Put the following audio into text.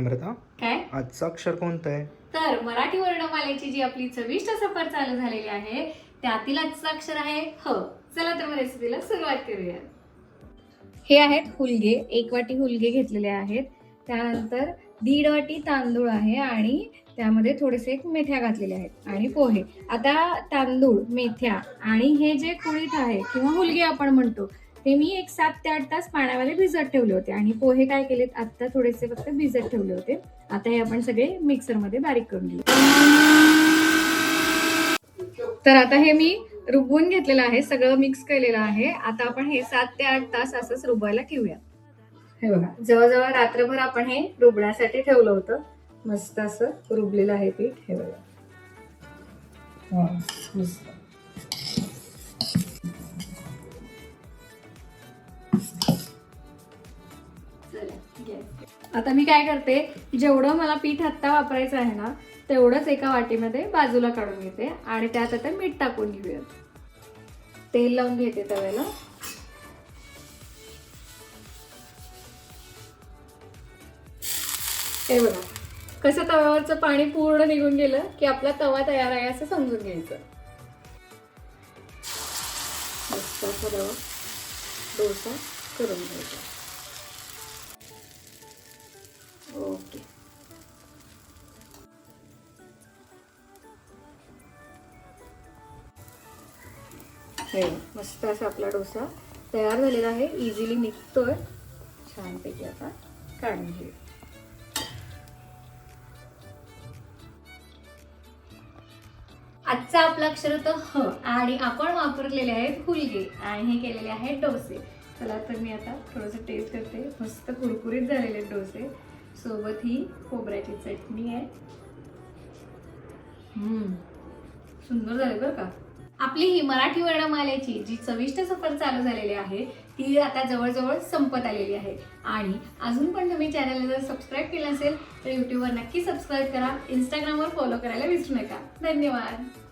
अमृता, काय आजचं अक्षर कोणतं आहे? तर मराठी वर्णमालेची जी आपली चविष्ट सफर चालू झालेली आहे त्यातील आजचं अक्षर आहे ह. चला तर मग रेसिपीला सुरुवात करूया. हे आहेत हुलगे, 1 वाटी हुलगे घेतलेले आहेत. त्यानंतर 1.5 वाटी तांदूळ आहे आणि त्यामध्ये थोडेसे मेथ्या घातलेल्या आहेत आणि पोहे. आता तांदूळ, मेथ्या आणि हे जे कुळीथ आहे किंवा हुलगे आपण म्हणतो ते मी एक 7 ते 8 तास पाण्यामध्ये भिजत ठेवले होते आणि पोहे काय केलेत आता थोडेसे फक्त भिजत ठेवले होते. आता हे आपण सगळे मिक्सरमध्ये बारीक करून घेऊ. तर आता हे मी रुबवून घेतलेलं आहे, सगळं मिक्स केलेलं आहे. आता आपण हे 7 ते 8 तास असंच रुबायला ठेवूया. हे बघा, जवळजवळ रात्रभर आपण हे रुबण्यासाठी ठेवलं होतं. मस्त असं रुबलेलं आहे पीठ. हे बघा, मस्त. आता मी काय करते, जेवढं मला पीठ आत्ता वापरायचं आहे ना तेवढंच एका वाटीमध्ये बाजूला काढून घेते आणि त्यात आता मीठ टाकून घेऊया. तेल लावून घेते तव्याला. हे बघा, कसं तव्यावरचं पाणी पूर्ण निघून गेलं की आपला तवा तयार आहे असं समजून घ्यायचं. मस्त असा डोसा करून घ्यायचा. ओके, हे मस्त असा आपला डोसा तयार झालेला आहे. इझिली निघतोय छानपैकी. आता काढून घेऊ. आजचा आपला अक्षर होतं ह आणि आपण वापरलेले आहेत हुलगे आणि हे केलेले आहेत डोसे. चला तर मी आता थोडंसं टेस्ट करते. मस्त कुरकुरीत झालेले डोसे, सोबत ही खोबऱ्याची चटणी आहे. सुंदर झाले बरं का. आपली ही मराठी वर्णमालेची जी चविष्ट सफर चालू झालेली आहे ती आता जवळजवळ संपत आलेली आहे. आणि अजून पण तुम्ही चॅनलला जर सबस्क्राईब केलं असेल तर यूट्यूबवर नक्की सबस्क्राईब करा. इंस्टाग्रामवर फॉलो करायला विसरू नका. धन्यवाद.